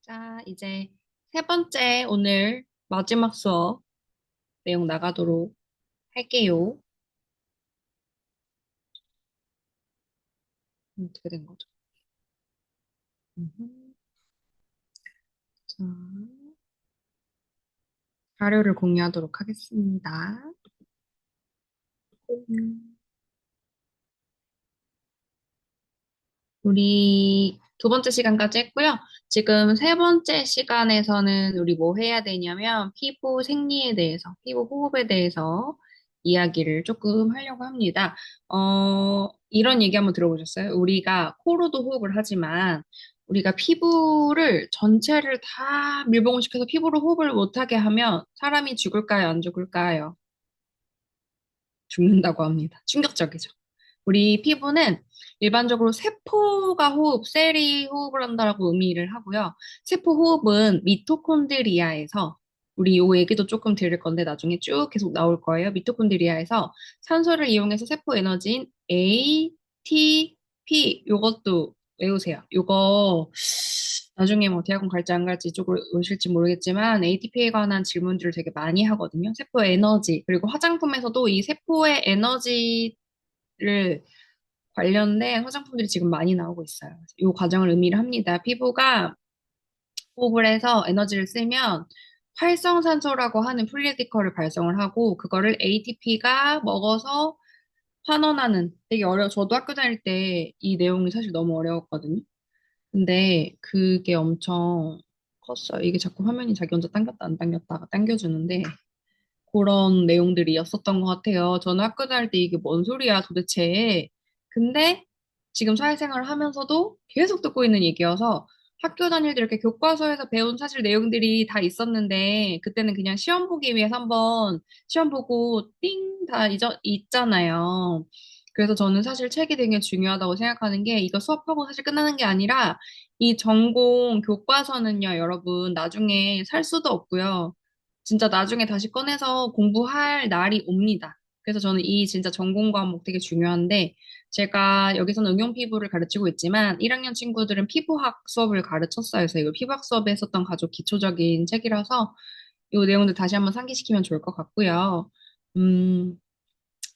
자, 이제 세 번째 오늘 마지막 수업 내용 나가도록 할게요. 어떻게 된 거죠? 음흠. 자, 자료를 공유하도록 하겠습니다. 음. 우리 두 번째 시간까지 했고요. 지금 세 번째 시간에서는 우리 뭐 해야 되냐면 피부 생리에 대해서, 피부 호흡에 대해서 이야기를 조금 하려고 합니다. 이런 얘기 한번 들어보셨어요? 우리가 코로도 호흡을 하지만 우리가 피부를 전체를 다 밀봉을 시켜서 피부로 호흡을 못하게 하면 사람이 죽을까요? 안 죽을까요? 죽는다고 합니다. 충격적이죠. 우리 피부는 일반적으로 세포가 셀이 호흡을 한다라고 의미를 하고요. 세포 호흡은 미토콘드리아에서 우리 요 얘기도 조금 들을 건데 나중에 쭉 계속 나올 거예요. 미토콘드리아에서 산소를 이용해서 세포 에너지인 ATP 요것도 외우세요. 요거 나중에 뭐 대학원 갈지 안 갈지 이쪽으로 오실지 모르겠지만 ATP에 관한 질문들을 되게 많이 하거든요. 세포 에너지 그리고 화장품에서도 이 세포의 에너지를 관련된 화장품들이 지금 많이 나오고 있어요. 이 과정을 의미를 합니다. 피부가 호흡을 해서 에너지를 쓰면 활성산소라고 하는 프리레디컬을 발성을 하고 그거를 ATP가 먹어서 환원하는 되게 어려워. 저도 학교 다닐 때 이 내용이 사실 너무 어려웠거든요. 근데 그게 엄청 컸어요. 이게 자꾸 화면이 자기 혼자 당겼다 안 당겼다가 당겨주는데 그런 내용들이었었던 것 같아요. 저는 학교 다닐 때 이게 뭔 소리야 도대체. 근데 지금 사회생활을 하면서도 계속 듣고 있는 얘기여서 학교 다닐 때 이렇게 교과서에서 배운 사실 내용들이 다 있었는데 그때는 그냥 시험 보기 위해서 한번 시험 보고 띵 다 있잖아요. 그래서 저는 사실 책이 되게 중요하다고 생각하는 게 이거 수업하고 사실 끝나는 게 아니라 이 전공 교과서는요, 여러분, 나중에 살 수도 없고요. 진짜 나중에 다시 꺼내서 공부할 날이 옵니다. 그래서 저는 이 진짜 전공 과목 되게 중요한데, 제가 여기서는 응용 피부를 가르치고 있지만, 1학년 친구들은 피부학 수업을 가르쳤어요. 그래서 이거 피부학 수업에 했었던 가장 기초적인 책이라서, 이 내용들 다시 한번 상기시키면 좋을 것 같고요.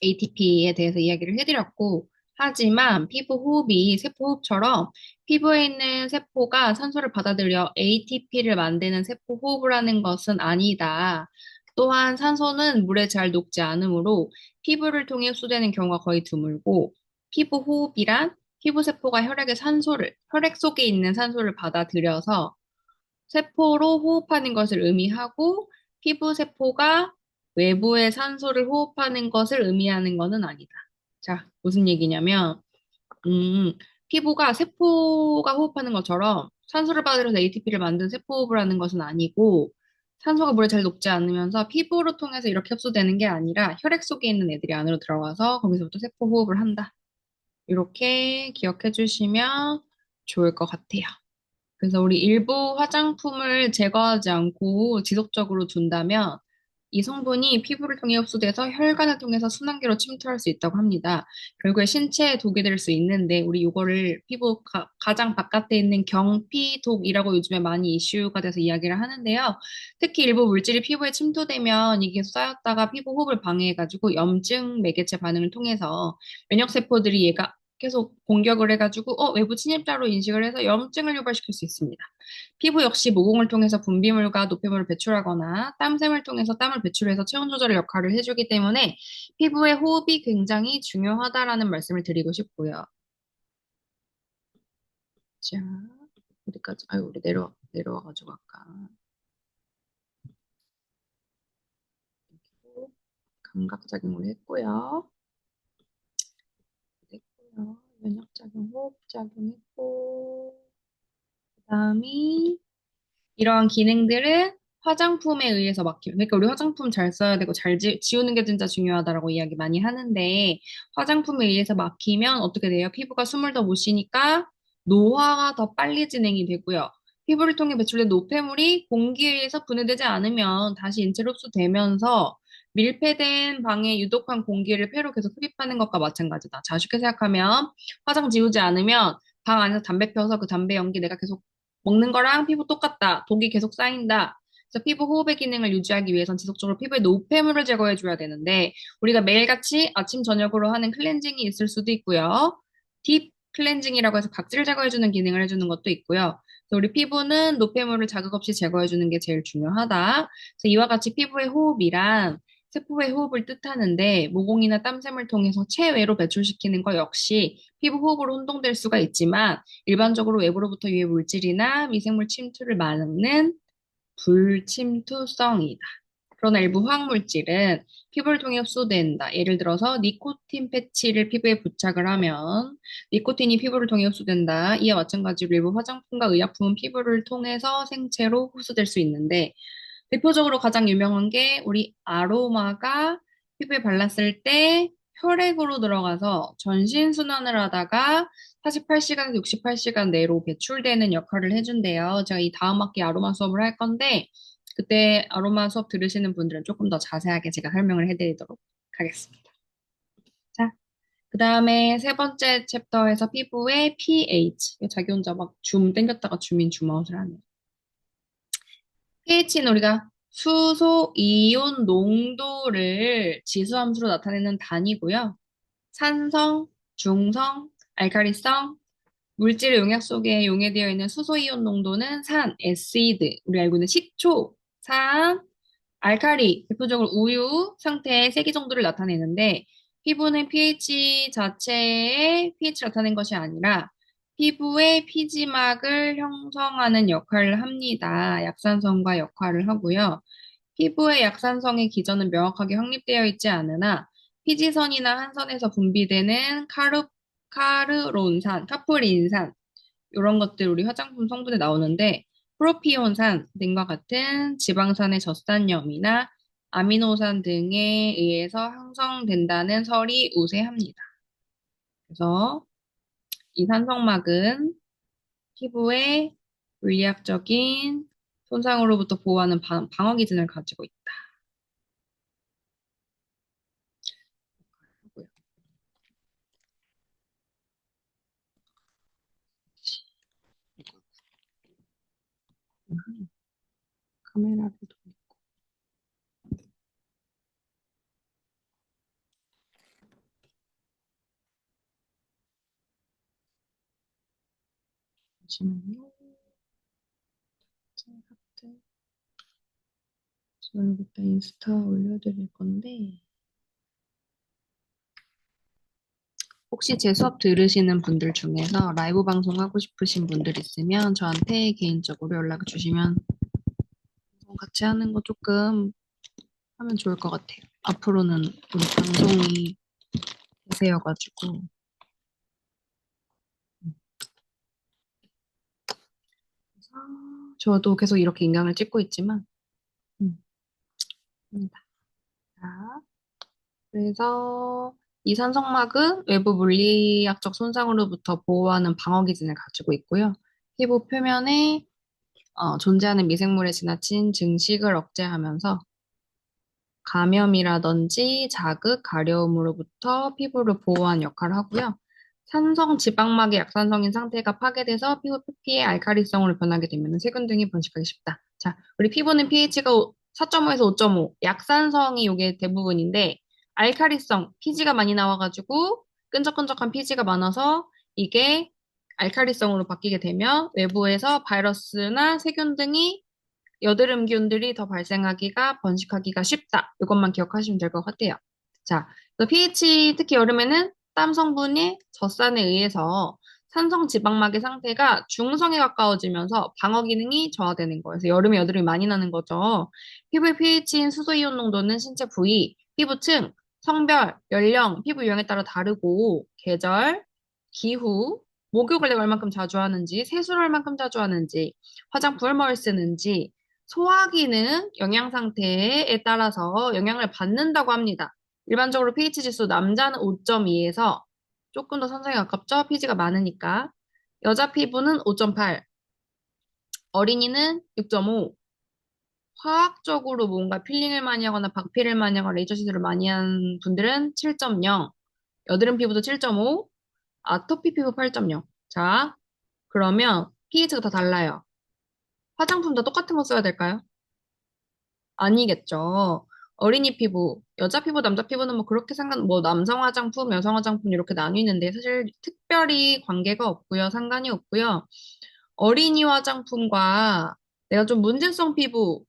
ATP에 대해서 이야기를 해드렸고, 하지만 피부 호흡이 세포 호흡처럼 피부에 있는 세포가 산소를 받아들여 ATP를 만드는 세포 호흡을 하는 것은 아니다. 또한 산소는 물에 잘 녹지 않으므로 피부를 통해 흡수되는 경우가 거의 드물고, 피부 호흡이란 피부 세포가 혈액 속에 있는 산소를 받아들여서 세포로 호흡하는 것을 의미하고 피부 세포가 외부의 산소를 호흡하는 것을 의미하는 것은 아니다. 자, 무슨 얘기냐면, 피부가 세포가 호흡하는 것처럼 산소를 받으려서 ATP를 만든 세포 호흡을 하는 것은 아니고, 산소가 물에 잘 녹지 않으면서 피부로 통해서 이렇게 흡수되는 게 아니라 혈액 속에 있는 애들이 안으로 들어가서 거기서부터 세포 호흡을 한다. 이렇게 기억해 주시면 좋을 것 같아요. 그래서 우리 일부 화장품을 제거하지 않고 지속적으로 둔다면 이 성분이 피부를 통해 흡수돼서 혈관을 통해서 순환기로 침투할 수 있다고 합니다. 결국에 신체에 독이 될 수 있는데 우리 이거를 피부 가장 바깥에 있는 경피독이라고 요즘에 많이 이슈가 돼서 이야기를 하는데요. 특히 일부 물질이 피부에 침투되면 이게 쌓였다가 피부 호흡을 방해해가지고 염증 매개체 반응을 통해서 면역세포들이 얘가 계속 공격을 해가지고 외부 침입자로 인식을 해서 염증을 유발시킬 수 있습니다. 피부 역시 모공을 통해서 분비물과 노폐물을 배출하거나 땀샘을 통해서 땀을 배출해서 체온 조절의 역할을 해주기 때문에 피부의 호흡이 굉장히 중요하다라는 말씀을 드리고 싶고요. 자, 어디까지? 아유, 우리 내려와가지고 아까 감각작용을 했고요. 됐고요. 면역작용, 호흡작용 했고 그다음이 이러한 기능들은 화장품에 의해서 막히면, 그러니까 우리 화장품 잘 써야 되고 잘 지우는 게 진짜 중요하다라고 이야기 많이 하는데, 화장품에 의해서 막히면 어떻게 돼요? 피부가 숨을 더 못 쉬니까 노화가 더 빨리 진행이 되고요. 피부를 통해 배출된 노폐물이 공기에 의해서 분해되지 않으면 다시 인체로 흡수되면서 밀폐된 방에 유독한 공기를 폐로 계속 흡입하는 것과 마찬가지다. 자, 쉽게 생각하면 화장 지우지 않으면 방 안에서 담배 펴서 그 담배 연기 내가 계속 먹는 거랑 피부 똑같다. 독이 계속 쌓인다. 그래서 피부 호흡의 기능을 유지하기 위해선 지속적으로 피부에 노폐물을 제거해줘야 되는데, 우리가 매일같이 아침, 저녁으로 하는 클렌징이 있을 수도 있고요. 딥 클렌징이라고 해서 각질을 제거해주는 기능을 해주는 것도 있고요. 그래서 우리 피부는 노폐물을 자극 없이 제거해주는 게 제일 중요하다. 그래서 이와 같이 피부의 호흡이란 세포의 호흡을 뜻하는데 모공이나 땀샘을 통해서 체외로 배출시키는 것 역시 피부 호흡으로 혼동될 수가 있지만 일반적으로 외부로부터 유해 물질이나 미생물 침투를 막는 불침투성이다. 그러나 일부 화학물질은 피부를 통해 흡수된다. 예를 들어서 니코틴 패치를 피부에 부착을 하면 니코틴이 피부를 통해 흡수된다. 이와 마찬가지로 일부 화장품과 의약품은 피부를 통해서 생체로 흡수될 수 있는데 대표적으로 가장 유명한 게 우리 아로마가 피부에 발랐을 때 혈액으로 들어가서 전신 순환을 하다가 48시간에서 68시간 내로 배출되는 역할을 해준대요. 제가 이 다음 학기 아로마 수업을 할 건데 그때 아로마 수업 들으시는 분들은 조금 더 자세하게 제가 설명을 해드리도록 하겠습니다. 자, 그 다음에 세 번째 챕터에서 피부의 pH. 자기 혼자 막 줌 땡겼다가 줌인 줌아웃을 하네요. pH는 우리가 수소 이온 농도를 지수함수로 나타내는 단위고요. 산성, 중성, 알칼리성, 물질의 용액 속에 용해되어 있는 수소 이온 농도는 산, 에시드, 우리 알고 있는 식초, 산, 알칼리, 대표적으로 우유 상태의 세기 정도를 나타내는데 피부는 pH 자체의 pH를 나타낸 것이 아니라 피부의 피지막을 형성하는 역할을 합니다. 약산성과 역할을 하고요. 피부의 약산성의 기전은 명확하게 확립되어 있지 않으나 피지선이나 한선에서 분비되는 카르론산, 카프린산 이런 것들 우리 화장품 성분에 나오는데 프로피온산 등과 같은 지방산의 젖산염이나 아미노산 등에 의해서 형성된다는 설이 우세합니다. 그래서 이 산성막은 피부의 물리학적인 손상으로부터 보호하는 방어 기전을 가지고 있다. 카메라를 돌리고 잠시만요. 오늘부터 인스타 올려드릴 건데 혹시 제 수업 들으시는 분들 중에서 라이브 방송 하고 싶으신 분들 있으면 저한테 개인적으로 연락 주시면 방송 같이 하는 거 조금 하면 좋을 것 같아요. 앞으로는 우리 방송이 대세여가지고 그래서 저도 계속 이렇게 인강을 찍고 있지만 입니다. 자, 그래서 이 산성막은 외부 물리학적 손상으로부터 보호하는 방어 기전을 가지고 있고요. 피부 표면에 존재하는 미생물의 지나친 증식을 억제하면서 감염이라든지 자극, 가려움으로부터 피부를 보호하는 역할을 하고요. 산성 지방막의 약산성인 상태가 파괴돼서 피부 표피의 알칼리성으로 변하게 되면 세균 등이 번식하기 쉽다. 자, 우리 피부는 pH가 4.5에서 5.5, 약산성이 이게 대부분인데 알칼리성, 피지가 많이 나와가지고 끈적끈적한 피지가 많아서 이게 알칼리성으로 바뀌게 되면 외부에서 바이러스나 세균 등이 여드름균들이 더 발생하기가 번식하기가 쉽다. 이것만 기억하시면 될 것 같아요. 자, 그 pH 특히 여름에는 땀 성분이 젖산에 의해서 산성 지방막의 상태가 중성에 가까워지면서 방어 기능이 저하되는 거예요. 그래서 여름에 여드름이 많이 나는 거죠. 피부의 pH인 수소 이온 농도는 신체 부위, 피부층, 성별, 연령, 피부 유형에 따라 다르고 계절, 기후, 목욕을 내가 얼만큼 자주 하는지, 세수를 얼만큼 자주 하는지, 화장품을 뭘 쓰는지, 소화기능, 영양 상태에 따라서 영향을 받는다고 합니다. 일반적으로 pH 지수 남자는 5.2에서 조금 더 산성에 가깝죠? pH가 많으니까. 여자 피부는 5.8, 어린이는 6.5, 화학적으로 뭔가 필링을 많이 하거나 박피를 많이 하거나 레이저 시술을 많이 한 분들은 7.0, 여드름 피부도 7.5, 아토피 피부 8.0. 자, 그러면 pH가 다 달라요. 화장품 다 똑같은 거 써야 될까요? 아니겠죠. 어린이 피부, 여자 피부, 남자 피부는 뭐 그렇게 뭐 남성 화장품, 여성 화장품 이렇게 나뉘는데 사실 특별히 관계가 없고요. 상관이 없고요. 어린이 화장품과 내가 좀 문제성 피부,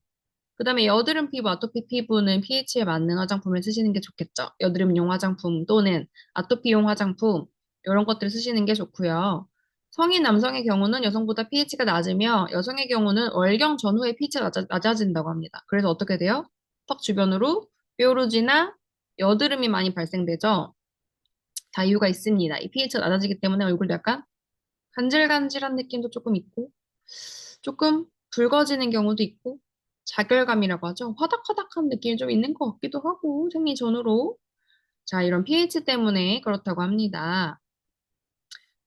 그다음에 여드름 피부, 아토피 피부는 pH에 맞는 화장품을 쓰시는 게 좋겠죠. 여드름용 화장품 또는 아토피용 화장품 이런 것들을 쓰시는 게 좋고요. 성인 남성의 경우는 여성보다 pH가 낮으며 여성의 경우는 월경 전후에 pH가 낮아진다고 합니다. 그래서 어떻게 돼요? 턱 주변으로 뾰루지나 여드름이 많이 발생되죠. 다 이유가 있습니다. 이 pH가 낮아지기 때문에 얼굴도 약간 간질간질한 느낌도 조금 있고 조금 붉어지는 경우도 있고 자결감이라고 하죠. 화닥화닥한 느낌이 좀 있는 것 같기도 하고 생리 전후로 자 이런 pH 때문에 그렇다고 합니다.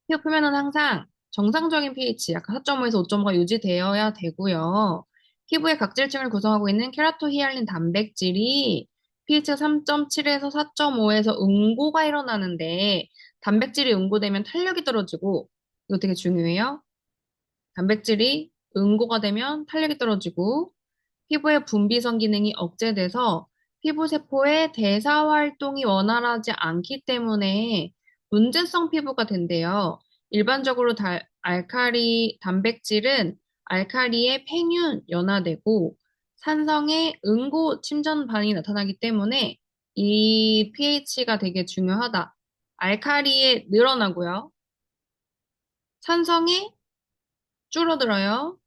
피부 표면은 항상 정상적인 pH 약간 4.5에서 5.5가 유지되어야 되고요. 피부의 각질층을 구성하고 있는 케라토히알린 단백질이 pH가 3.7에서 4.5에서 응고가 일어나는데 단백질이 응고되면 탄력이 떨어지고 이거 되게 중요해요. 단백질이 응고가 되면 탄력이 떨어지고 피부의 분비선 기능이 억제돼서 피부 세포의 대사 활동이 원활하지 않기 때문에 문제성 피부가 된대요. 일반적으로 알카리 단백질은 알카리의 팽윤 연화되고 산성의 응고 침전 반응이 나타나기 때문에 이 pH가 되게 중요하다. 알카리에 늘어나고요. 산성에 줄어들어요.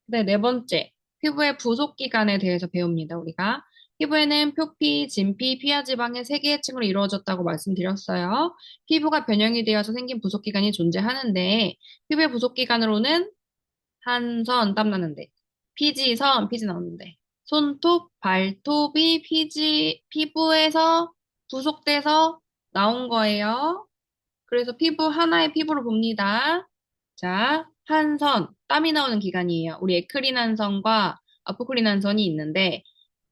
네, 네 번째. 피부의 부속 기관에 대해서 배웁니다, 우리가. 피부에는 표피, 진피, 피하지방의 세 개의 층으로 이루어졌다고 말씀드렸어요. 피부가 변형이 되어서 생긴 부속 기관이 존재하는데, 피부의 부속 기관으로는 한선, 땀 나는데, 피지선, 피지 나오는데, 손톱, 발톱이 피부에서 부속돼서 나온 거예요. 그래서 피부 하나의 피부로 봅니다. 자, 한선, 땀이 나오는 기관이에요. 우리 에크린한선과 아포크린한선이 있는데,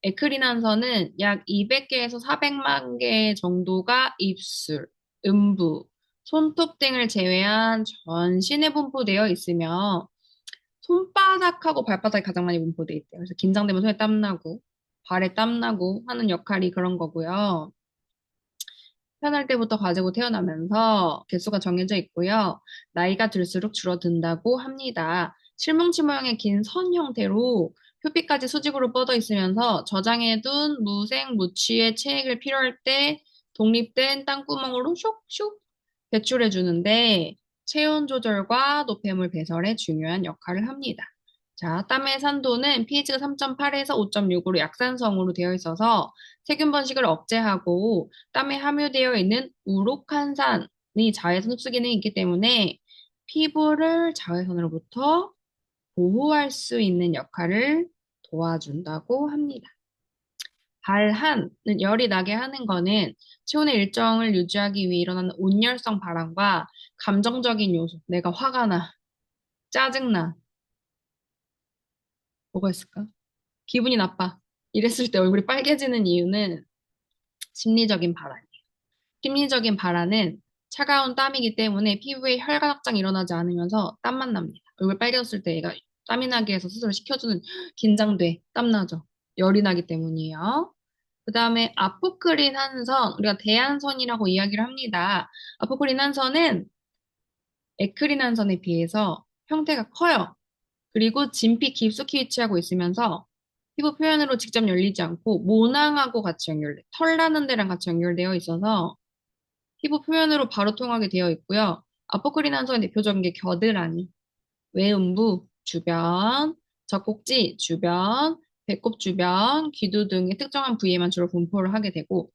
에크린한선은 약 200개에서 400만 개 정도가 입술, 음부, 손톱 등을 제외한 전신에 분포되어 있으며, 손바닥하고 발바닥이 가장 많이 분포되어 있대요. 그래서 긴장되면 손에 땀나고, 발에 땀나고 하는 역할이 그런 거고요. 태어날 때부터 가지고 태어나면서 개수가 정해져 있고요. 나이가 들수록 줄어든다고 합니다. 실뭉치 모양의 긴 선 형태로 표피까지 수직으로 뻗어 있으면서 저장해둔 무생 무취의 체액을 필요할 때 독립된 땅구멍으로 슉슉 배출해 주는데 체온 조절과 노폐물 배설에 중요한 역할을 합니다. 자, 땀의 산도는 pH가 3.8에서 5.6으로 약산성으로 되어 있어서 세균 번식을 억제하고 땀에 함유되어 있는 우록한산이 자외선 흡수 기능이 있기 때문에 피부를 자외선으로부터 보호할 수 있는 역할을 도와준다고 합니다. 발한은 열이 나게 하는 거는 체온의 일정을 유지하기 위해 일어나는 온열성 발환과 감정적인 요소, 내가 화가 나, 짜증나, 뭐가 있을까? 기분이 나빠. 이랬을 때 얼굴이 빨개지는 이유는 심리적인 발환이에요. 심리적인 발화는 차가운 땀이기 때문에 피부에 혈관 확장이 일어나지 않으면서 땀만 납니다. 얼굴 빨개졌을 때 얘가 땀이 나게 해서 스스로 식혀주는 긴장돼. 땀나죠. 열이 나기 때문이에요. 그 다음에 아포크린 한선, 우리가 대한선이라고 이야기를 합니다. 아포크린 한선은 에크린 한선에 비해서 형태가 커요. 그리고 진피 깊숙이 위치하고 있으면서 피부 표면으로 직접 열리지 않고 모낭하고 같이 털 나는 데랑 같이 연결되어 있어서 피부 표면으로 바로 통하게 되어 있고요. 아포크린 한선의 대표적인 게 겨드랑이, 외음부 주변, 젖꼭지 주변, 배꼽 주변, 귀두 등의 특정한 부위에만 주로 분포를 하게 되고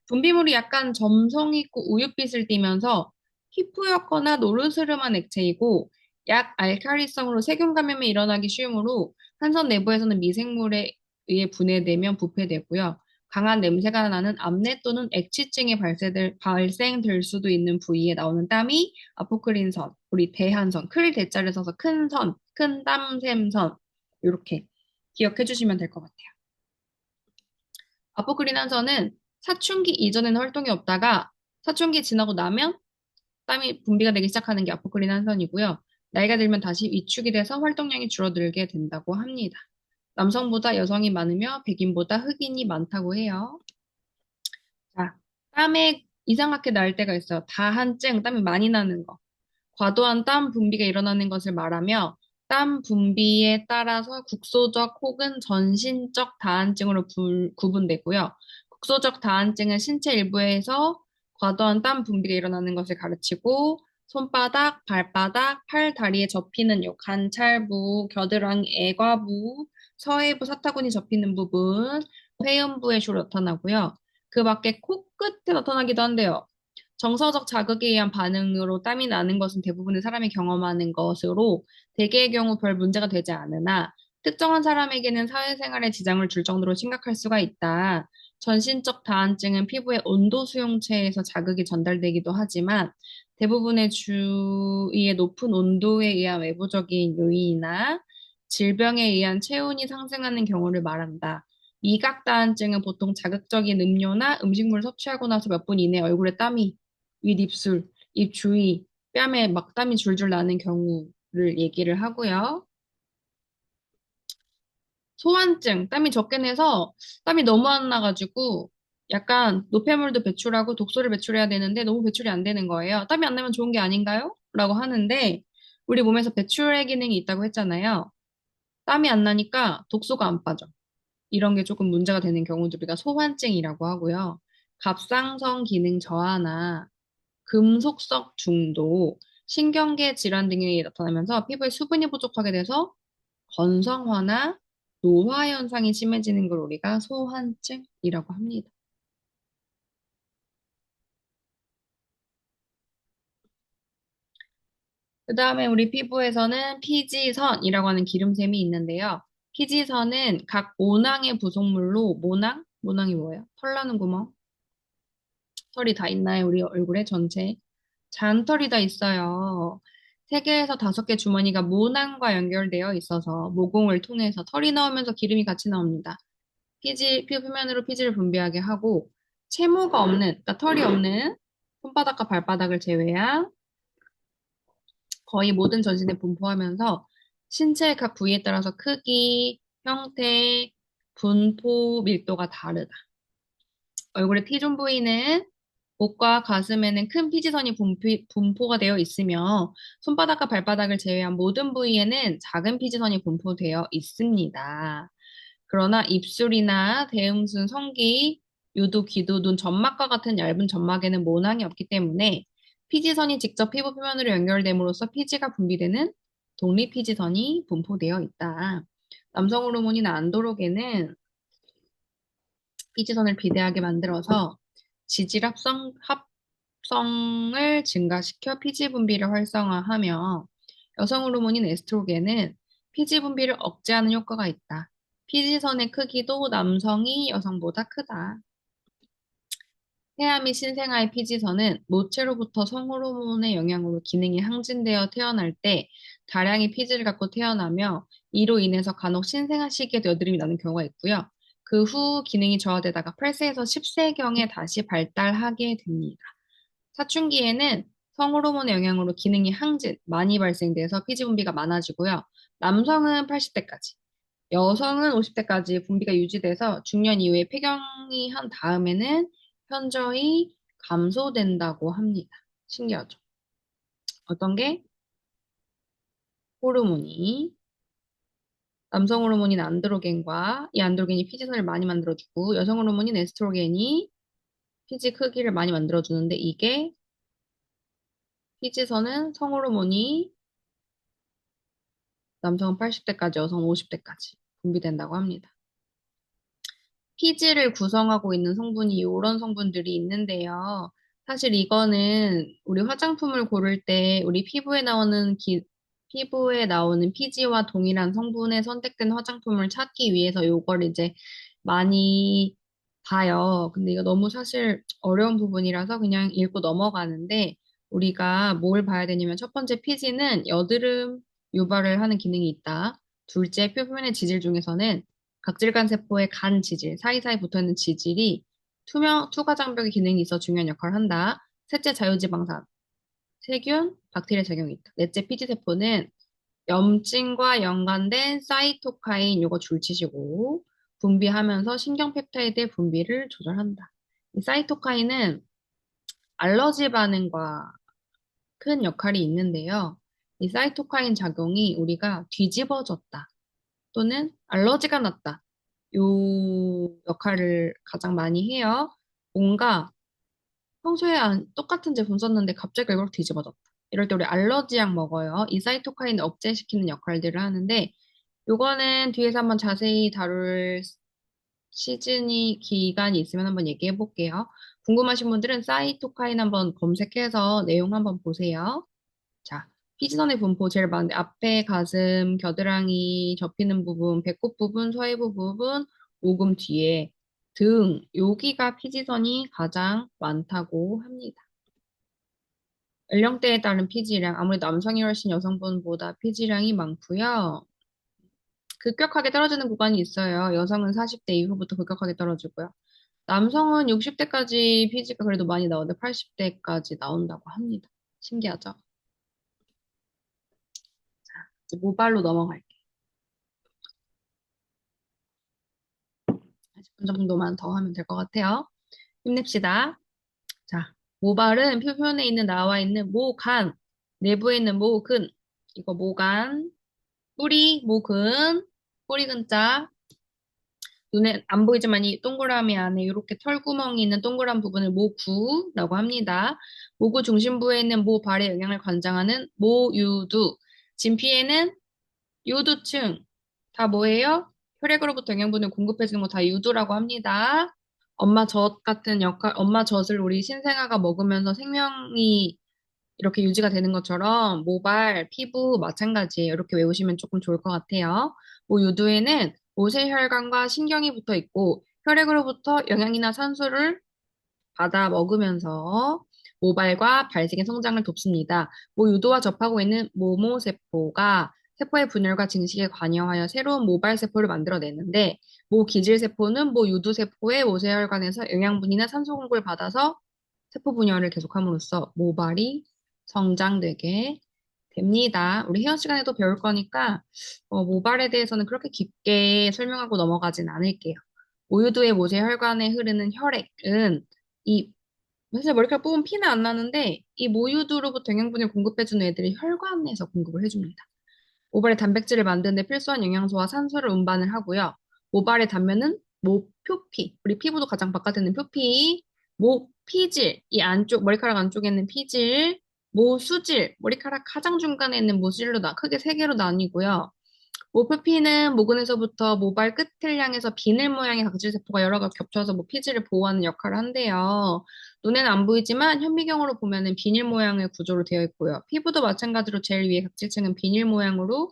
분비물이 약간 점성 있고 우윳빛을 띠면서 희푸였거나 노르스름한 액체이고 약 알칼리성으로 세균 감염이 일어나기 쉬우므로 한선 내부에서는 미생물에 의해 분해되면 부패되고요. 강한 냄새가 나는 암내 또는 액취증이 발생될 수도 있는 부위에 나오는 땀이 아포크린선, 우리 대한선, 클 대자를 써서 큰 선, 큰 땀샘선 이렇게 기억해 주시면 될 것 같아요. 아포크린한선은 사춘기 이전에는 활동이 없다가 사춘기 지나고 나면 땀이 분비가 되기 시작하는 게 아포크린한선이고요. 나이가 들면 다시 위축이 돼서 활동량이 줄어들게 된다고 합니다. 남성보다 여성이 많으며 백인보다 흑인이 많다고 해요. 자, 땀에 이상하게 날 때가 있어요. 다한증, 땀이 많이 나는 거. 과도한 땀 분비가 일어나는 것을 말하며 땀 분비에 따라서 국소적 혹은 전신적 다한증으로 구분되고요. 국소적 다한증은 신체 일부에서 과도한 땀 분비가 일어나는 것을 가르치고 손바닥, 발바닥, 팔, 다리에 접히는 요 관찰부, 겨드랑이, 애과부, 서해부, 사타구니 접히는 부분, 회음부에 주로 나타나고요. 그 밖에 코끝에 나타나기도 한대요. 정서적 자극에 의한 반응으로 땀이 나는 것은 대부분의 사람이 경험하는 것으로 대개의 경우 별 문제가 되지 않으나 특정한 사람에게는 사회생활에 지장을 줄 정도로 심각할 수가 있다. 전신적 다한증은 피부의 온도 수용체에서 자극이 전달되기도 하지만 대부분의 주위의 높은 온도에 의한 외부적인 요인이나 질병에 의한 체온이 상승하는 경우를 말한다. 미각 다한증은 보통 자극적인 음료나 음식물을 섭취하고 나서 몇 분 이내 얼굴에 땀이 윗입술, 입 주위, 뺨에 막 땀이 줄줄 나는 경우를 얘기를 하고요. 소환증, 땀이 적게 내서 땀이 너무 안 나가지고 약간 노폐물도 배출하고 독소를 배출해야 되는데 너무 배출이 안 되는 거예요. 땀이 안 나면 좋은 게 아닌가요? 라고 하는데 우리 몸에서 배출의 기능이 있다고 했잖아요. 땀이 안 나니까 독소가 안 빠져. 이런 게 조금 문제가 되는 경우도 우리가 소환증이라고 하고요. 갑상선 기능 저하나 금속성 중독, 신경계 질환 등이 나타나면서 피부에 수분이 부족하게 돼서 건성화나 노화 현상이 심해지는 걸 우리가 소환증이라고 합니다. 그 다음에 우리 피부에서는 피지선이라고 하는 기름샘이 있는데요. 피지선은 각 모낭의 부속물로 모낭이 뭐예요? 털 나는 구멍? 털이 다 있나요? 우리 얼굴에 전체? 잔털이 다 있어요. 세 개에서 다섯 개 주머니가 모낭과 연결되어 있어서 모공을 통해서 털이 나오면서 기름이 같이 나옵니다. 피부 표면으로 피지를 분비하게 하고 채모가 없는, 그러니까 털이 없는 손바닥과 발바닥을 제외한 거의 모든 전신에 분포하면서 신체의 각 부위에 따라서 크기, 형태, 분포, 밀도가 다르다. 얼굴의 T존 부위는 목과 가슴에는 큰 피지선이 분포가 되어 있으며 손바닥과 발바닥을 제외한 모든 부위에는 작은 피지선이 분포되어 있습니다. 그러나 입술이나 대음순, 성기, 유두, 귀두, 눈, 점막과 같은 얇은 점막에는 모낭이 없기 때문에 피지선이 직접 피부 표면으로 연결됨으로써 피지가 분비되는 독립피지선이 분포되어 있다. 남성 호르몬인 안드로겐은 피지선을 비대하게 만들어서 지질 합성을 증가시켜 피지 분비를 활성화하며 여성 호르몬인 에스트로겐은 피지 분비를 억제하는 효과가 있다. 피지선의 크기도 남성이 여성보다 크다. 태아 및 신생아의 피지선은 모체로부터 성호르몬의 영향으로 기능이 항진되어 태어날 때 다량의 피지를 갖고 태어나며 이로 인해서 간혹 신생아 시기에도 여드름이 나는 경우가 있고요. 그 후 기능이 저하되다가 8세에서 10세경에 다시 발달하게 됩니다. 사춘기에는 성호르몬의 영향으로 기능이 항진, 많이 발생돼서 피지 분비가 많아지고요. 남성은 80대까지, 여성은 50대까지 분비가 유지돼서 중년 이후에 폐경이 한 다음에는 현저히 감소된다고 합니다. 신기하죠? 어떤 게? 호르몬이 남성 호르몬인 안드로겐과 이 안드로겐이 피지선을 많이 만들어주고 여성 호르몬인 에스트로겐이 피지 크기를 많이 만들어주는데 이게 피지선은 성호르몬이 남성은 80대까지, 여성은 50대까지 분비된다고 합니다. 피지를 구성하고 있는 성분이 이런 성분들이 있는데요. 사실 이거는 우리 화장품을 고를 때 우리 피부에 나오는 피지와 동일한 성분의 선택된 화장품을 찾기 위해서 요걸 이제 많이 봐요. 근데 이거 너무 사실 어려운 부분이라서 그냥 읽고 넘어가는데 우리가 뭘 봐야 되냐면 첫 번째 피지는 여드름 유발을 하는 기능이 있다. 둘째 표면의 지질 중에서는 각질간 세포의 간 지질, 사이사이 붙어있는 지질이 투과 장벽의 기능이 있어 중요한 역할을 한다. 셋째 자유지방산. 세균, 박테리아 작용이 있다. 넷째, 피지세포는 염증과 연관된 사이토카인 요거 줄치시고 분비하면서 신경펩타이드의 분비를 조절한다. 이 사이토카인은 알러지 반응과 큰 역할이 있는데요. 이 사이토카인 작용이 우리가 뒤집어졌다 또는 알러지가 났다. 요 역할을 가장 많이 해요. 뭔가 평소에 똑같은 제품 썼는데 갑자기 이걸 뒤집어졌다. 이럴 때 우리 알러지약 먹어요. 이 사이토카인 억제시키는 역할들을 하는데 요거는 뒤에서 한번 자세히 다룰 시즌이 기간이 있으면 한번 얘기해 볼게요. 궁금하신 분들은 사이토카인 한번 검색해서 내용 한번 보세요. 자, 피지선의 분포 제일 많은데 앞에 가슴, 겨드랑이 접히는 부분, 배꼽 부분, 서해부 부분, 오금 뒤에 등 여기가 피지선이 가장 많다고 합니다. 연령대에 따른 피지량 아무래도 남성이 훨씬 여성분보다 피지량이 많고요. 급격하게 떨어지는 구간이 있어요. 여성은 40대 이후부터 급격하게 떨어지고요. 남성은 60대까지 피지가 그래도 많이 나오는데 80대까지 나온다고 합니다. 신기하죠? 이제 모발로 넘어갈게요. 10분 정도만 더 하면 될 것 같아요. 힘냅시다. 자, 모발은 표면에 있는 나와 있는 모간, 내부에 있는 모근, 이거 모간, 뿌리, 모근, 뿌리 근자, 눈에 안 보이지만 이 동그라미 안에 이렇게 털구멍이 있는 동그란 부분을 모구라고 합니다. 모구 중심부에 있는 모발의 영양을 관장하는 모유두. 진피에는 유두층. 다 뭐예요? 혈액으로부터 영양분을 공급해주는 거 다 유두라고 합니다. 엄마 젖 같은 역할, 엄마 젖을 우리 신생아가 먹으면서 생명이 이렇게 유지가 되는 것처럼 모발, 피부 마찬가지예요. 이렇게 외우시면 조금 좋을 것 같아요. 유두에는 모세혈관과 신경이 붙어 있고 혈액으로부터 영양이나 산소를 받아 먹으면서 모발과 발색의 성장을 돕습니다. 유두와 접하고 있는 모모세포가 세포의 분열과 증식에 관여하여 새로운 모발 세포를 만들어내는데 기질세포는 유두세포의 모세혈관에서 영양분이나 산소 공급을 받아서 세포 분열을 계속함으로써 모발이 성장되게 됩니다. 우리 회원 시간에도 배울 거니까 모발에 대해서는 그렇게 깊게 설명하고 넘어가진 않을게요. 모유두의 모세혈관에 흐르는 혈액은 이 사실 머리카락 뽑으면 피는 안 나는데 이 모유두로부터 영양분을 공급해주는 애들이 혈관에서 공급을 해줍니다. 모발의 단백질을 만드는 데 필수한 영양소와 산소를 운반을 하고요. 모발의 단면은 모표피, 우리 피부도 가장 바깥에 있는 표피, 모피질, 이 안쪽, 머리카락 안쪽에 있는 피질, 모수질, 머리카락 가장 중간에 있는 모질로 크게 세 개로 나뉘고요. 모표피는 모근에서부터 모발 끝을 향해서 비늘 모양의 각질세포가 여러 가 겹쳐서 피지를 보호하는 역할을 한대요. 눈에는 안 보이지만 현미경으로 보면은 비닐 모양의 구조로 되어 있고요. 피부도 마찬가지로 제일 위에 각질층은 비닐 모양으로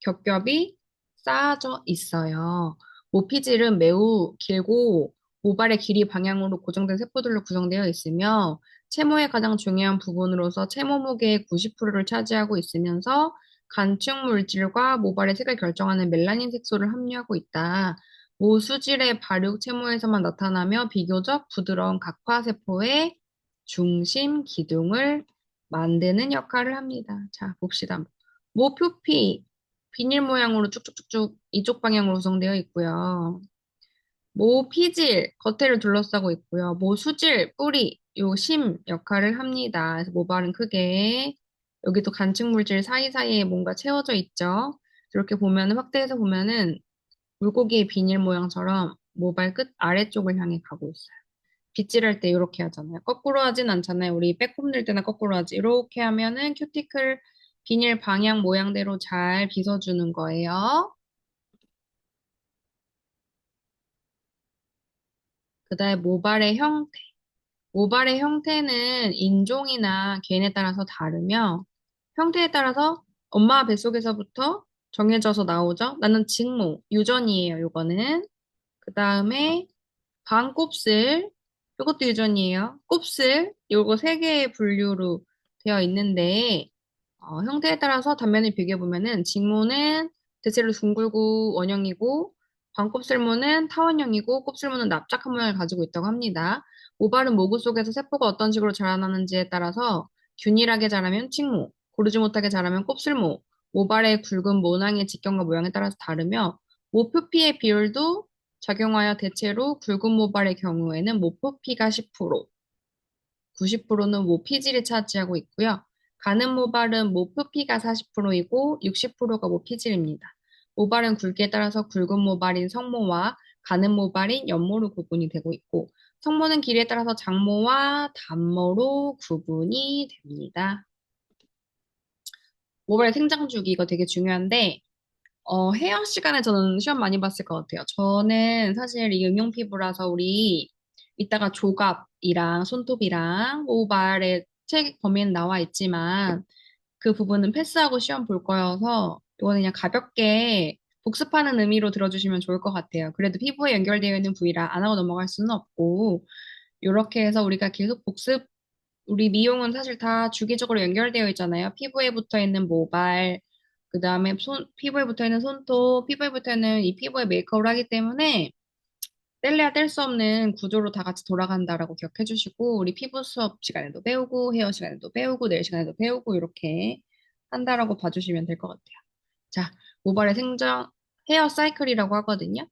겹겹이 쌓아져 있어요. 모피질은 매우 길고 모발의 길이 방향으로 고정된 세포들로 구성되어 있으며 채모의 가장 중요한 부분으로서 채모 무게의 90%를 차지하고 있으면서 간축 물질과 모발의 색을 결정하는 멜라닌 색소를 함유하고 있다. 모수질의 발육 채모에서만 나타나며 비교적 부드러운 각화세포의 중심 기둥을 만드는 역할을 합니다. 자, 봅시다. 모표피, 비닐 모양으로 쭉쭉쭉쭉 이쪽 방향으로 구성되어 있고요. 모피질, 겉에를 둘러싸고 있고요. 모수질, 뿌리, 요 심 역할을 합니다. 그래서 모발은 크게 여기도 간측 물질 사이사이에 뭔가 채워져 있죠. 이렇게 보면은 확대해서 보면은 물고기의 비닐 모양처럼 모발 끝 아래쪽을 향해 가고 있어요. 빗질할 때 이렇게 하잖아요. 거꾸로 하진 않잖아요. 우리 빼꼼 늘 때나 거꾸로 하지. 이렇게 하면은 큐티클 비닐 방향 모양대로 잘 빗어주는 거예요. 그다음에 모발의 형태. 모발의 형태는 인종이나 개인에 따라서 다르며 형태에 따라서 엄마 뱃속에서부터 정해져서 나오죠. 나는 직모, 유전이에요. 요거는. 그 다음에 반곱슬, 이것도 유전이에요. 곱슬, 요거 세 개의 분류로 되어 있는데 형태에 따라서 단면을 비교해 보면은 직모는 대체로 둥글고 원형이고 반곱슬모는 타원형이고 곱슬모는 납작한 모양을 가지고 있다고 합니다. 모발은 모구 속에서 세포가 어떤 식으로 자라나는지에 따라서 균일하게 자라면 칭모, 고르지 못하게 자라면 곱슬모, 모발의 굵은 모낭의 직경과 모양에 따라서 다르며 모표피의 비율도 작용하여 대체로 굵은 모발의 경우에는 모표피가 10%, 90%는 모피질이 차지하고 있고요. 가는 모발은 모표피가 40%이고 60%가 모피질입니다. 모발은 굵기에 따라서 굵은 모발인 성모와 가는 모발인 연모로 구분이 되고 있고 성모는 길이에 따라서 장모와 단모로 구분이 됩니다. 모발의 생장 주기 이거 되게 중요한데 헤어 시간에 저는 시험 많이 봤을 것 같아요. 저는 사실 이 응용 피부라서 우리 이따가 조갑이랑 손톱이랑 모발의 책 범위는 나와 있지만 그 부분은 패스하고 시험 볼 거여서 이거는 그냥 가볍게 복습하는 의미로 들어주시면 좋을 것 같아요. 그래도 피부에 연결되어 있는 부위라 안 하고 넘어갈 수는 없고 이렇게 해서 우리가 계속 복습 우리 미용은 사실 다 주기적으로 연결되어 있잖아요. 피부에 붙어 있는 모발, 그 다음에 피부에 붙어 있는 손톱, 피부에 붙어 있는 이 피부에 메이크업을 하기 때문에 뗄래야 뗄 수 없는 구조로 다 같이 돌아간다라고 기억해 주시고, 우리 피부 수업 시간에도 배우고, 헤어 시간에도 배우고, 네일 시간에도 배우고, 이렇게 한다라고 봐주시면 될 것 같아요. 자, 모발의 생장, 헤어 사이클이라고 하거든요.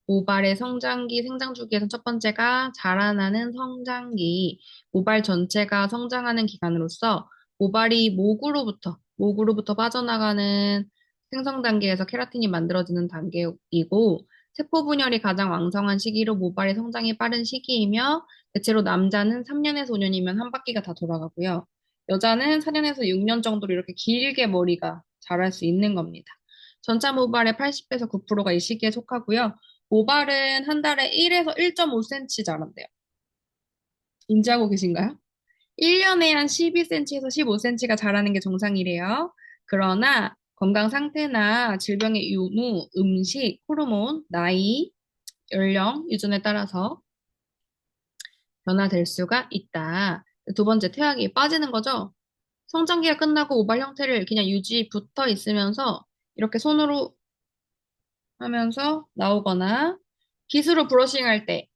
모발의 성장기, 생장 주기에서 첫 번째가 자라나는 성장기. 모발 전체가 성장하는 기간으로서 목으로부터 빠져나가는 생성 단계에서 케라틴이 만들어지는 단계이고, 세포 분열이 가장 왕성한 시기로 모발의 성장이 빠른 시기이며, 대체로 남자는 3년에서 5년이면 한 바퀴가 다 돌아가고요. 여자는 4년에서 6년 정도로 이렇게 길게 머리가 자랄 수 있는 겁니다. 전체 모발의 80에서 9%가 이 시기에 속하고요. 모발은 한 달에 1에서 1.5cm 자란대요. 인지하고 계신가요? 1년에 한 12cm에서 15cm가 자라는 게 정상이래요. 그러나 건강 상태나 질병의 유무, 음식, 호르몬, 나이, 연령, 유전에 따라서 변화될 수가 있다. 두 번째, 태양이 빠지는 거죠. 성장기가 끝나고 모발 형태를 그냥 유지 붙어 있으면서 이렇게 손으로 하면서 나오거나 빗으로 브러싱할 때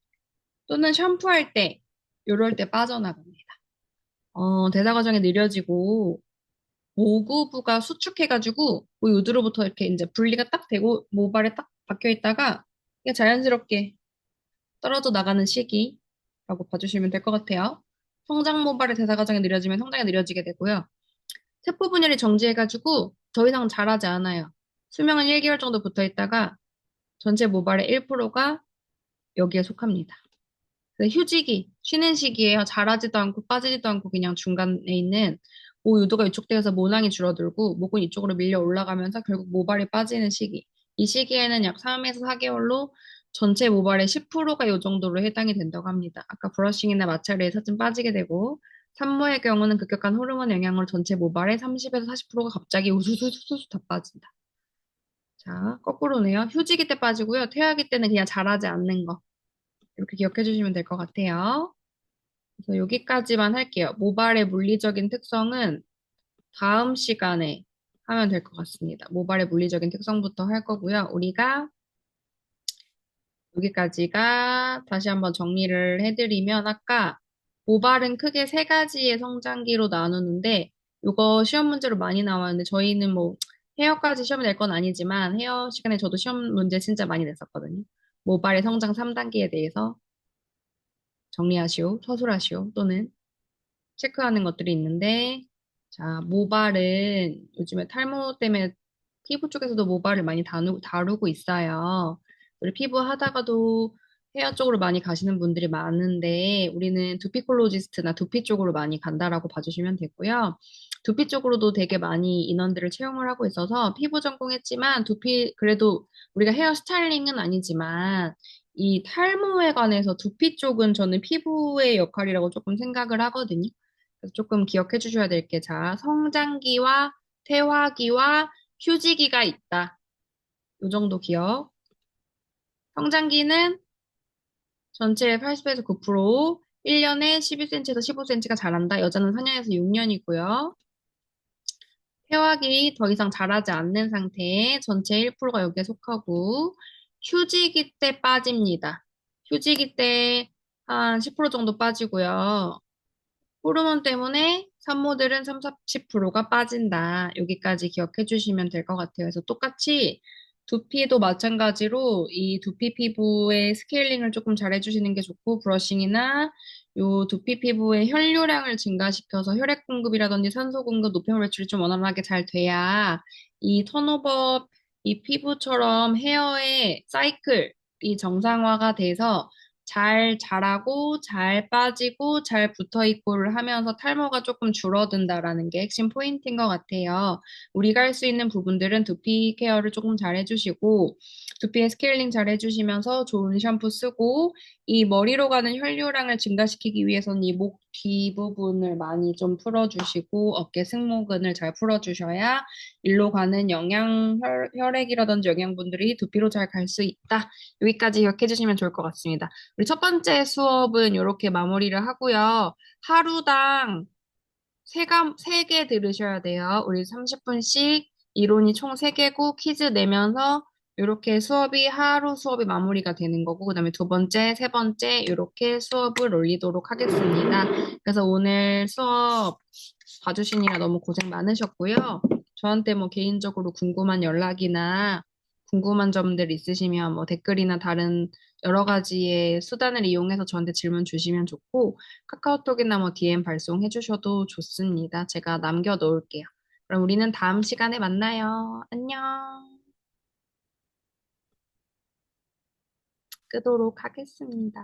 또는 샴푸할 때 요럴 때 빠져나갑니다. 대사 과정이 느려지고 모구부가 수축해가지고 뭐 요드로부터 이렇게 이제 분리가 딱 되고 모발에 딱 박혀 있다가 이게 자연스럽게 떨어져 나가는 시기라고 봐주시면 될 것 같아요. 성장 모발의 대사 과정이 느려지면 성장이 느려지게 되고요. 세포 분열이 정지해가지고 더 이상 자라지 않아요. 수명은 1개월 정도 붙어 있다가 전체 모발의 1%가 여기에 속합니다. 휴지기, 쉬는 시기에요. 자라지도 않고 빠지지도 않고 그냥 중간에 있는 모 요도가 위축되어서 모낭이 줄어들고 목은 이쪽으로 밀려 올라가면서 결국 모발이 빠지는 시기. 이 시기에는 약 3에서 4개월로 전체 모발의 10%가 이 정도로 해당이 된다고 합니다. 아까 브러싱이나 마찰에 사진 빠지게 되고 산모의 경우는 급격한 호르몬 영향으로 전체 모발의 30에서 40%가 갑자기 우수수수수 다 빠진다. 자, 거꾸로네요. 휴지기 때 빠지고요. 퇴화기 때는 그냥 자라지 않는 거. 이렇게 기억해 주시면 될 것 같아요. 그래서 여기까지만 할게요. 모발의 물리적인 특성은 다음 시간에 하면 될 것 같습니다. 모발의 물리적인 특성부터 할 거고요. 우리가 여기까지가 다시 한번 정리를 해드리면 아까 모발은 크게 세 가지의 성장기로 나누는데 이거 시험 문제로 많이 나왔는데 저희는 뭐 헤어까지 시험이 낼 건 아니지만 헤어 시간에 저도 시험 문제 진짜 많이 냈었거든요. 모발의 성장 3단계에 대해서 정리하시오, 서술하시오 또는 체크하는 것들이 있는데, 자, 모발은 요즘에 탈모 때문에 피부 쪽에서도 모발을 많이 다루고 있어요. 우리 피부 하다가도 헤어 쪽으로 많이 가시는 분들이 많은데, 우리는 두피콜로지스트나 두피 쪽으로 많이 간다라고 봐주시면 되고요. 두피 쪽으로도 되게 많이 인원들을 채용을 하고 있어서 피부 전공했지만 두피, 그래도 우리가 헤어 스타일링은 아니지만 이 탈모에 관해서 두피 쪽은 저는 피부의 역할이라고 조금 생각을 하거든요. 그래서 조금 기억해 주셔야 될 게, 자, 성장기와 퇴화기와 휴지기가 있다. 요 정도 기억. 성장기는 전체의 80에서 9%, 1년에 12cm에서 15cm가 자란다. 여자는 4년에서 6년이고요. 퇴화기 더 이상 자라지 않는 상태에 전체 1%가 여기에 속하고, 휴지기 때 빠집니다. 휴지기 때 한 10% 정도 빠지고요. 호르몬 때문에 산모들은 3, 40%가 빠진다. 여기까지 기억해 주시면 될 것 같아요. 그래서 똑같이 두피도 마찬가지로 이 두피 피부의 스케일링을 조금 잘 해주시는 게 좋고, 브러싱이나 요 두피 피부의 혈류량을 증가시켜서 혈액 공급이라든지 산소 공급, 노폐물 배출이 좀 원활하게 잘 돼야 이 턴오버, 이 피부처럼 헤어의 사이클이 정상화가 돼서 잘 자라고 잘 빠지고 잘 붙어 있고를 하면서 탈모가 조금 줄어든다라는 게 핵심 포인트인 것 같아요. 우리가 할 수 있는 부분들은 두피 케어를 조금 잘 해주시고 두피의 스케일링 잘 해주시면서 좋은 샴푸 쓰고 이 머리로 가는 혈류량을 증가시키기 위해서는 이 목 뒤부분을 많이 좀 풀어주시고 어깨 승모근을 잘 풀어주셔야 일로 가는 혈액이라든지 영양분들이 두피로 잘 갈 수 있다. 여기까지 기억해 주시면 좋을 것 같습니다. 우리 첫 번째 수업은 이렇게 마무리를 하고요. 하루당 세개 들으셔야 돼요. 우리 30분씩 이론이 총 3개고 퀴즈 내면서 이렇게 하루 수업이 마무리가 되는 거고, 그다음에 두 번째, 세 번째 이렇게 수업을 올리도록 하겠습니다. 그래서 오늘 수업 봐주시느라 너무 고생 많으셨고요. 저한테 뭐 개인적으로 궁금한 연락이나 궁금한 점들 있으시면 뭐 댓글이나 다른 여러 가지의 수단을 이용해서 저한테 질문 주시면 좋고, 카카오톡이나 뭐 DM 발송해 주셔도 좋습니다. 제가 남겨 놓을게요. 그럼 우리는 다음 시간에 만나요. 안녕. 끄도록 하겠습니다.